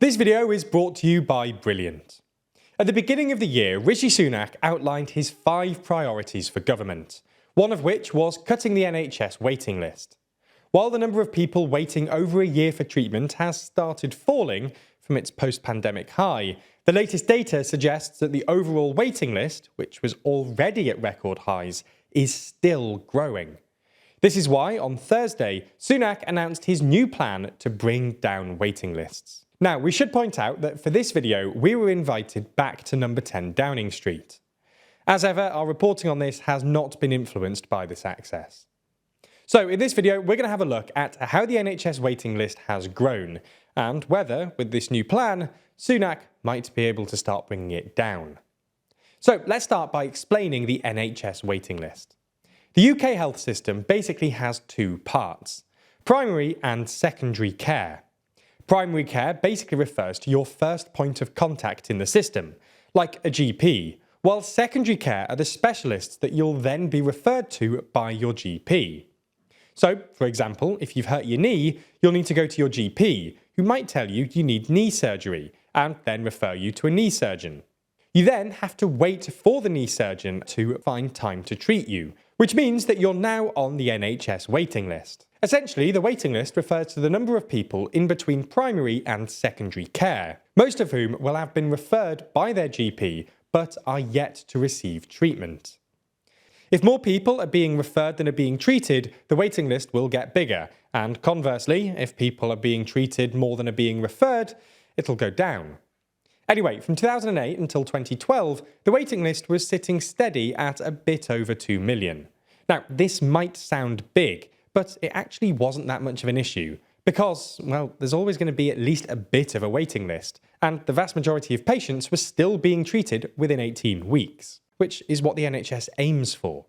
This video is brought to you by Brilliant. At the beginning of the year, Rishi Sunak outlined his 5 priorities for government, one of which was cutting the NHS waiting list. While the number of people waiting over a year for treatment has started falling from its post-pandemic high, the latest data suggests that the overall waiting list, which was already at record highs, is still growing. This is why, on Thursday, Sunak announced his new plan to bring down waiting lists. Now, we should point out that for this video, we were invited back to number 10 Downing Street. As ever, our reporting on this has not been influenced by this access. So in this video, we're going to have a look at how the NHS waiting list has grown, and whether, with this new plan, Sunak might be able to start bringing it down. So let's start by explaining the NHS waiting list. The UK health system basically has 2 parts: primary and secondary care. Primary care basically refers to your first point of contact in the system, like a GP, while secondary care are the specialists that you'll then be referred to by your GP. So, for example, if you've hurt your knee, you'll need to go to your GP, who might tell you you need knee surgery, and then refer you to a knee surgeon. You then have to wait for the knee surgeon to find time to treat you, which means that you're now on the NHS waiting list. Essentially, the waiting list refers to the number of people in between primary and secondary care, most of whom will have been referred by their GP but are yet to receive treatment. If more people are being referred than are being treated, the waiting list will get bigger, and conversely, if people are being treated more than are being referred, it'll go down. Anyway, from 2008 until 2012, the waiting list was sitting steady at a bit over 2 million. Now, this might sound big, but it actually wasn't that much of an issue, because, well, there's always going to be at least a bit of a waiting list, and the vast majority of patients were still being treated within 18 weeks, which is what the NHS aims for.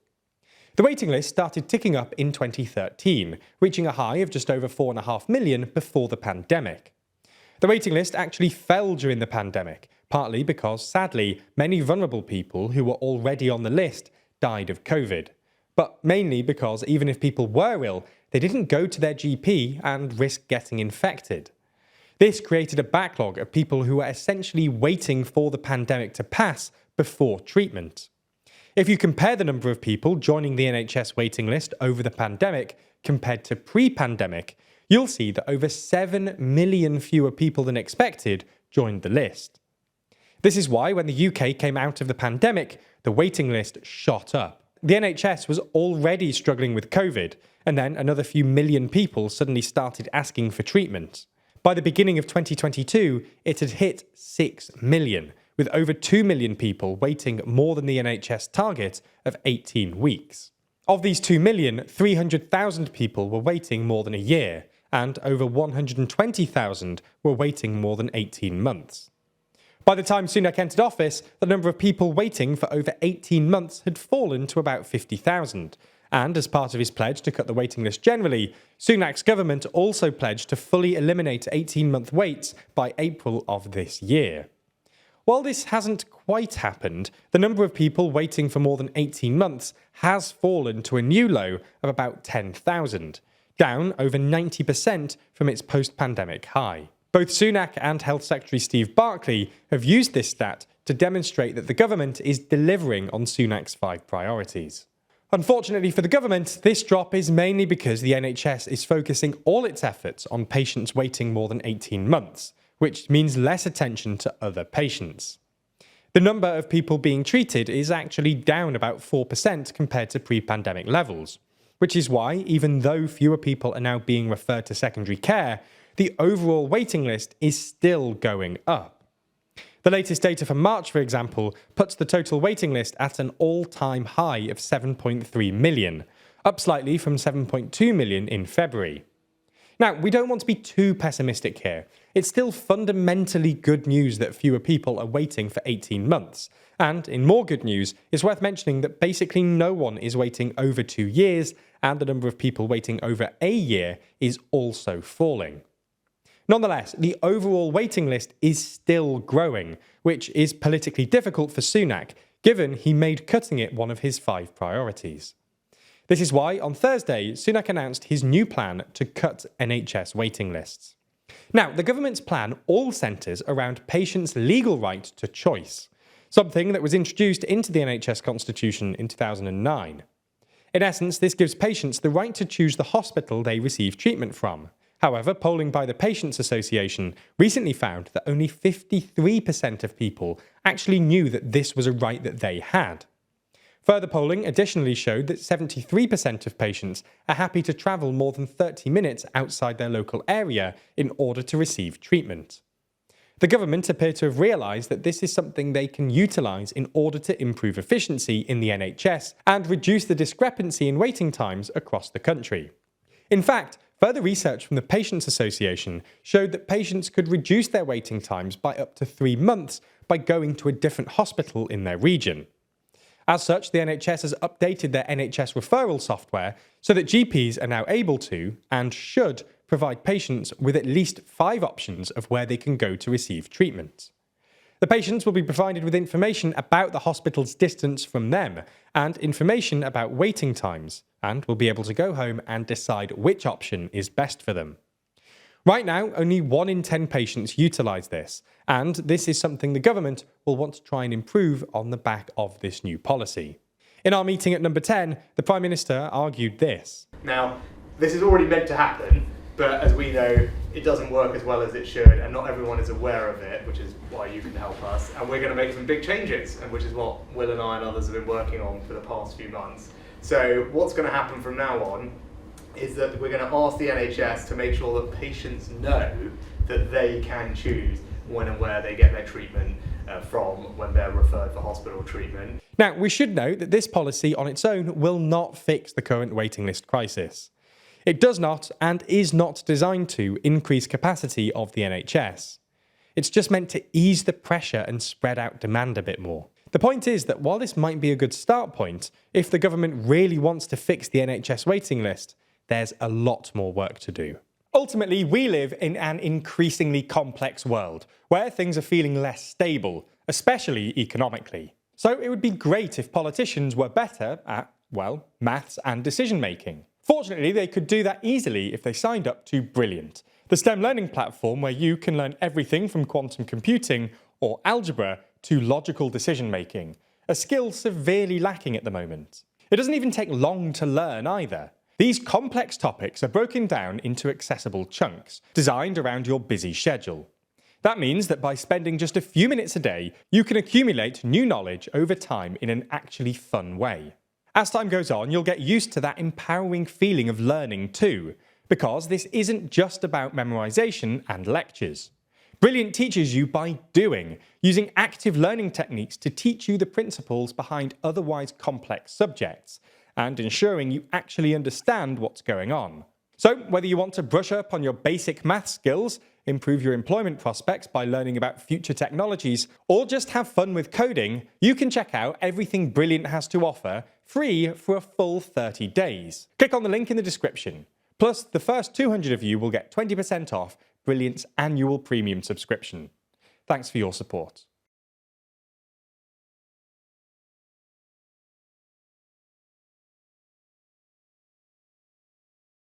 The waiting list started ticking up in 2013, reaching a high of just over 4.5 million before the pandemic. The waiting list actually fell during the pandemic, partly because, sadly, many vulnerable people who were already on the list died of COVID. But mainly because even if people were ill, they didn't go to their GP and risk getting infected. This created a backlog of people who were essentially waiting for the pandemic to pass before treatment. If you compare the number of people joining the NHS waiting list over the pandemic compared to pre-pandemic, you'll see that over 7 million fewer people than expected joined the list. This is why when the UK came out of the pandemic, the waiting list shot up. The NHS was already struggling with COVID, and then another few million people suddenly started asking for treatment. By the beginning of 2022, it had hit 6 million, with over 2 million people waiting more than the NHS target of 18 weeks. Of these 2 million, 300,000 people were waiting more than a year, and over 120,000 were waiting more than 18 months. By the time Sunak entered office, the number of people waiting for over 18 months had fallen to about 50,000. And as part of his pledge to cut the waiting list generally, Sunak's government also pledged to fully eliminate 18-month waits by April of this year. While this hasn't quite happened, the number of people waiting for more than 18 months has fallen to a new low of about 10,000, down over 90% from its post-pandemic high. Both Sunak and Health Secretary Steve Barclay have used this stat to demonstrate that the government is delivering on Sunak's 5 priorities. Unfortunately for the government, this drop is mainly because the NHS is focusing all its efforts on patients waiting more than 18 months, which means less attention to other patients. The number of people being treated is actually down about 4% compared to pre-pandemic levels, which is why, even though fewer people are now being referred to secondary care, the overall waiting list is still going up. The latest data for March, for example, puts the total waiting list at an all-time high of 7.3 million, up slightly from 7.2 million in February. Now, we don't want to be too pessimistic here. It's still fundamentally good news that fewer people are waiting for 18 months. And in more good news, it's worth mentioning that basically no one is waiting over 2 years, and the number of people waiting over a year is also falling. Nonetheless, the overall waiting list is still growing, which is politically difficult for Sunak, given he made cutting it one of his 5 priorities. This is why, on Thursday, Sunak announced his new plan to cut NHS waiting lists. Now, the government's plan all centres around patients' legal right to choice, something that was introduced into the NHS Constitution in 2009. In essence, this gives patients the right to choose the hospital they receive treatment from. However, polling by the Patients Association recently found that only 53% of people actually knew that this was a right that they had. Further polling additionally showed that 73% of patients are happy to travel more than 30 minutes outside their local area in order to receive treatment. The government appear to have realised that this is something they can utilise in order to improve efficiency in the NHS and reduce the discrepancy in waiting times across the country. In fact, further research from the Patients Association showed that patients could reduce their waiting times by up to 3 months by going to a different hospital in their region. As such, the NHS has updated their NHS referral software so that GPs are now able to, and should, provide patients with at least 5 options of where they can go to receive treatment. The patients will be provided with information about the hospital's distance from them and information about waiting times, and will be able to go home and decide which option is best for them. Right now, only 1 in 10 patients utilise this, and this is something the government will want to try and improve on the back of this new policy. In our meeting at number 10, the Prime Minister argued this. Now, this is already meant to happen, but as we know, it doesn't work as well as it should, and not everyone is aware of it, which is why you can help us, and we're going to make some big changes, and which is what Will and I and others have been working on for the past few months. So what's going to happen from now on is that we're going to ask the NHS to make sure that patients know that they can choose when and where they get their treatment from when they're referred for hospital treatment. Now, we should note that this policy on its own will not fix the current waiting list crisis. It does not, and is not designed to, increase capacity of the NHS. It's just meant to ease the pressure and spread out demand a bit more. The point is that while this might be a good start point, if the government really wants to fix the NHS waiting list, there's a lot more work to do. Ultimately, we live in an increasingly complex world, where things are feeling less stable, especially economically. So it would be great if politicians were better at, well, maths and decision making. Fortunately, they could do that easily if they signed up to Brilliant, the STEM learning platform where you can learn everything from quantum computing or algebra to logical decision making, a skill severely lacking at the moment. It doesn't even take long to learn either. These complex topics are broken down into accessible chunks, designed around your busy schedule. That means that by spending just a few minutes a day, you can accumulate new knowledge over time in an actually fun way. As time goes on, you'll get used to that empowering feeling of learning too, because this isn't just about memorization and lectures. Brilliant teaches you by doing, using active learning techniques to teach you the principles behind otherwise complex subjects, and ensuring you actually understand what's going on. So, whether you want to brush up on your basic math skills, improve your employment prospects by learning about future technologies, or just have fun with coding, you can check out everything Brilliant has to offer free for a full 30 days. Click on the link in the description. Plus, the first 200 of you will get 20% off Brilliant's annual premium subscription. Thanks for your support.